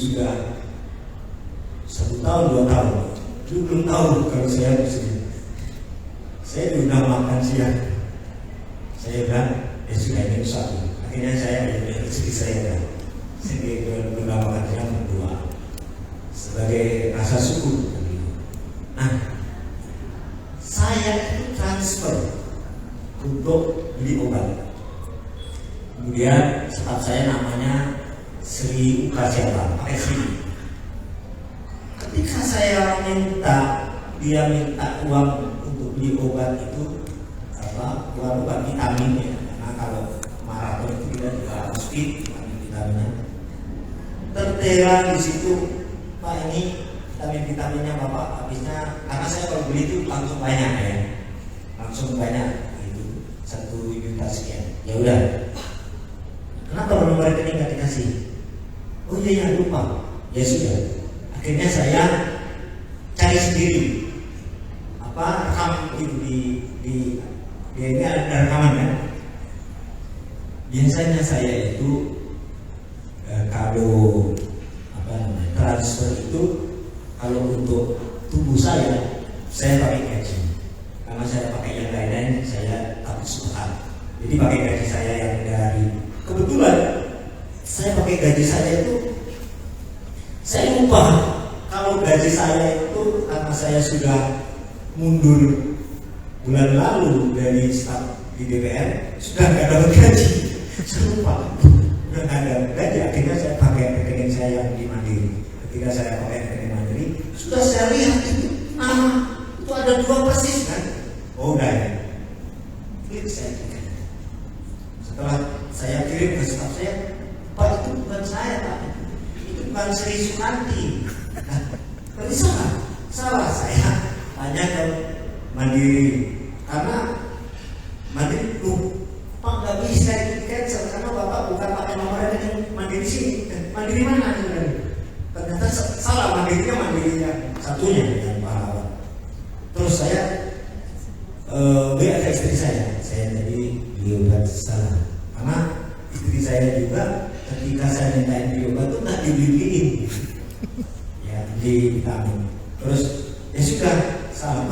sudah 1 tahun 2 tahun, itu belum tahu kalau saya di sini. Saya sudah makan siang. Saya bilang, sudah ini satu. Akhirnya saya rezeki saya kan. Saya sudah makan siang berdua sebagai rasa syukur. Nah, saya itu transfer untuk beli obat. Kemudian staf saya namanya Sri Ukasiapa, pakai Sri. Ketika saya dia minta uang untuk beli obat itu, uang obat vitamin ya, karena kalau maraton itu kita juga harus fit vitaminnya. Tertera di situ, Pak ini vitaminnya Bapak habisnya, karena saya kalau beli itu langsung banyak ya, langsung banyak itu 1 juta sekian. Ya udah, kenapa nomor rekening nggak dikasih? Oh iya lupa. Ya sudah. Akhirnya saya cari sendiri rekam itu di ini ada rekaman kan. Biasanya saya itu kalau transfer itu kalau untuk tubuh saya pakai gaji. Karena saya pakai yang lain-lain saya takut suka. Jadi pakai gaji saya yang dari kebetulan saya pakai gaji saya itu, saya lupa kalau gaji saya itu karena saya sudah mundur bulan lalu dari staf di DPR, sudah nggak dapat gaji. Saya lupa, sudah nggak ada gaji. Akhirnya saya pakai rekening saya yang di Mandiri. Ketika saya pakai rekening Mandiri, sudah saya lihat itu nama itu ada 2 persis kan. Oh udah ya, klik saya klik. Setelah saya kirim ke staf saya, Pak itu bukan saya Pak, itu bukan Sri Sukanti. Berarti salah saya tanya ke Mandiri, karena Mandiri Pak nggak bisa itu cancel karena Bapak bukan pakai nomor rekening Mandiri sini. Mandiri mana nih? Ternyata salah, mandirinya satunya yang pahlawan. Terus saya WA ke istri saya jadi beliau buat salah karena istri saya juga ketika saya mintain beli obat itu nggak dibeliin ya di vitamin. Terus ya sudah salah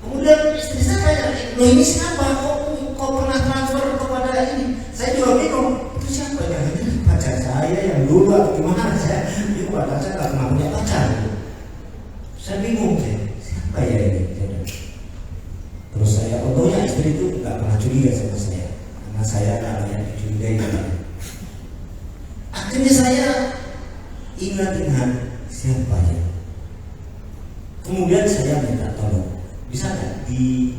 kemudian istri saya tanya, ini siapa kok pernah transfer kepada ini? Saya juga bingung, itu siapa ya? Ini pacar saya yang dulu atau gimana? Saya padahal saya nggak pernah punya pacar. Saya bingung siapa ya ini? Terus saya untungnya istri itu nggak pernah curiga sama saya karena saya kalau yang dicurigai. Akhirnya saya ingat siapa ya. Kemudian saya minta tolong, bisa nggak di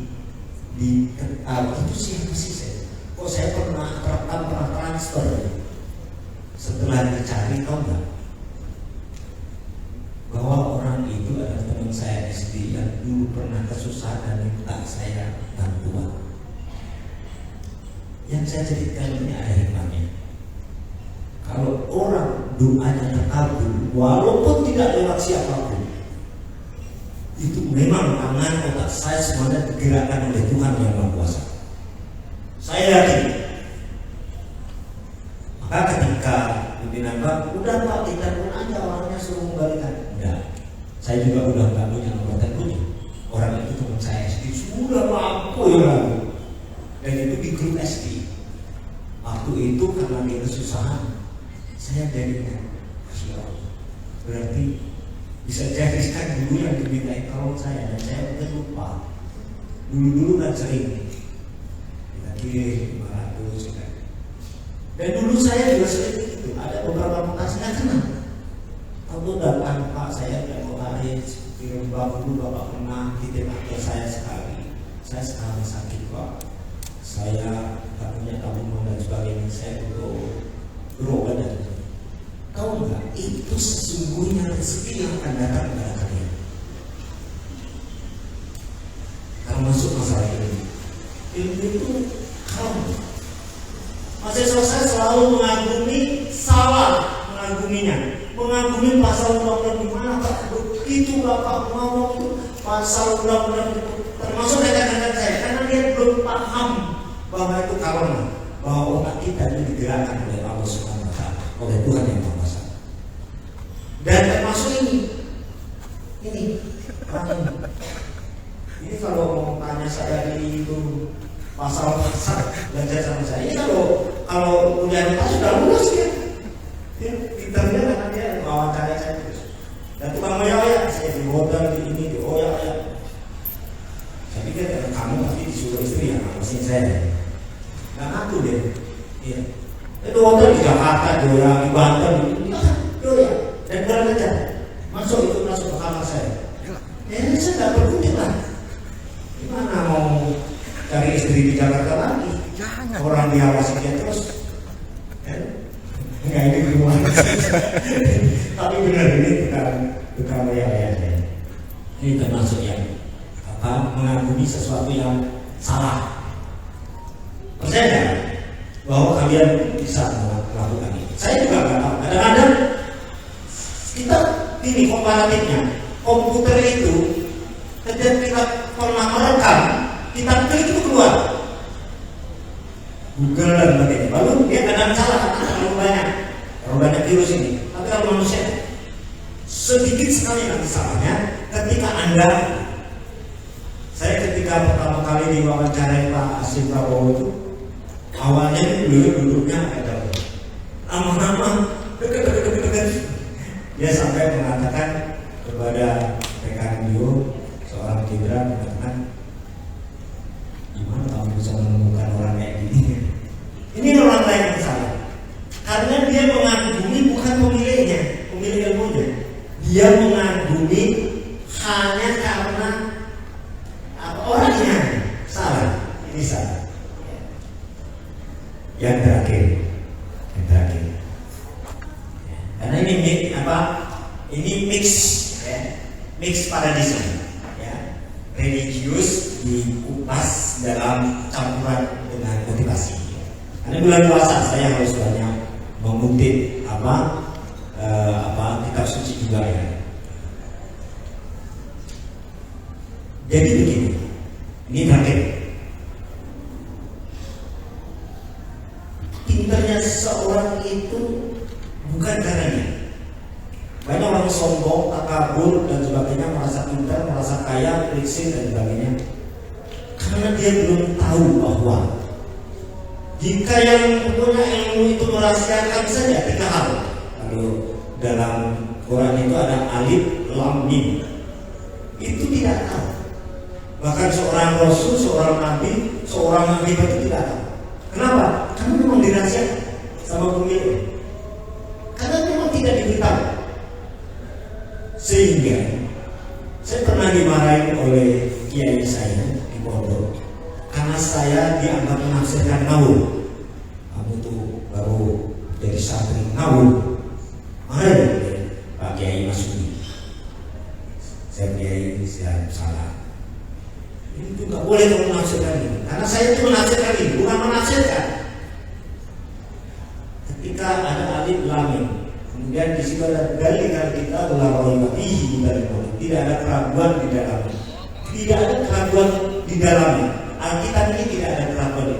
itu siapa sih saya? Kok saya pernah transfer? Setelah dicari tahu nggak bahwa orang itu adalah teman saya SD yang dulu pernah kesusahan dan minta saya bantuan. Yang saya ceritakan ini ada hikmahnya. Kalau orang doanya terkabul walaupun tidak lewat siapapun, itu memang tangan otak saya semuanya digerakkan oleh Tuhan yang Maha Kuasa. Saya yakin. Maka ketika pimpinan Pak, udah Pak kita pun aja orangnya suruh kembalikan. Enggak, saya juga udah nggak punya nomor teleponnya. Orang itu teman saya SD sudah mampu ya lalu. Dan itu di grup SD. Waktu itu karena dia kesusahan, saya jadikan berarti bisa jadi kan dulu yang dimintai tolong saya dan saya udah lupa. Dulu kan sering kita kirim 500 kan. Dan dulu saya juga sering itu ada beberapa mutasi yang kena. Aku datang Pak saya mau hari kirim Bapak dulu Bapak pernah titip ke saya sekali. Saya sekarang sakit Pak. Saya tak punya tabungan dan sebagainya. Saya butuh berobat dan tahu nggak, itu sesungguhnya rezeki yang akan datang kepada kalian. Termasuk masalah ini. Ilmu itu kamu. Mahasiswa saya selalu mengagumi salah, mengagumi pasal undang-undang di mana Pak begitu Bapak ngomong itu pasal undang-undang itu termasuk rekan-rekan saya karena dia belum paham bahwa itu kawan, bahwa otak kita itu digerakkan oleh Allah Subhanahu wa Ta'ala, oleh Tuhan yang Maha Kuasa. Dan termasuk ini orang ini kalau mau tanya saya di itu pasal-pasal belajar sama saya, ini kalau udah sudah lulus ya, pinternya karena dia wawancara saya terus. Dan tukang oyak-oyak, saya di hotel di ini di oyak-oyak. Saya pikir kamu pasti disuruh istri yang ngawasin saya. Nggak ngaku deh. Iya. Itu hotel di Jakarta, di Banten, doya. Dan bulan aja masuk ke kamar saya. Saya nggak berkutik lah. Gimana mau cari istri di Jakarta lagi? Jangan. Orang diawasi dia terus. Enggak, ini di rumah. Tapi benar ini bukan oyak-oyak. Ini termasuk yang mengagumi sesuatu yang salah. Percaya nggak bahwa kalian bisa melakukan ini? Saya juga nggak tahu. Kadang-kadang kita ini komparatifnya, komputer itu ketika kita pernah merekam, kita klik itu keluar Google dan sebagainya. Lalu dia kadang salah karena terlalu banyak virus ini. Tapi kalau manusia sedikit sekali nanti salahnya ketika Anda. Saya ketika pertama kali diwawancarai Pak Hasim Prabowo itu, awalnya beliau duduknya agak jauh, lama-lama dekat. Dia sampai mengatakan kepada rekan beliau, seorang jenderal, mengatakan, gimana kamu bisa menemukan orang kayak gini? Ini orang lain yang salah, karena dia mengagumi bukan pemilik ilmunya, dia mengagumi hanya karena orangnya salah. Ini salah. Yang terakhir, karena ini mix paradigm, ya, religius dikupas dalam campuran dengan motivasi. Karena bulan puasa saya harus banyak mengutip kitab suci juga ya. Jadi begini, ini terakhir. Pinternya seseorang itu bukan karenanya. Banyak orang sombong, takabur dan sebagainya, merasa pintar, merasa kaya, fleksibel dan sebagainya. Karena dia belum tahu bahwa jika yang punya ilmu itu merahasiakan saja 3 hal. Lalu dalam Quran itu ada alif, lam, mim. Itu tidak tahu. Bahkan seorang rasul, seorang nabi, seorang nabi itu tidak tahu. Kenapa? Karena memang dirahasiakan sama pemilik. Karena memang tidak diberitahu. Sehingga saya pernah dimarahin oleh kiai saya di pondok karena saya dianggap menafsirkan ngawur. Kamu tuh baru jadi santri ngawur. Marahin Pak Kiai Masudi. Saya kiai, saya salah. Itu nggak boleh kamu menafsirkan ini, karena saya itu menafsirkan ini, bukan menafsirkan. Ketika ada alif lam mim, kemudian di situ ada dalil kita adalah tidak ada keraguan di dalamnya, tidak ada keraguan di dalamnya. Alkitab ini tidak ada keraguan di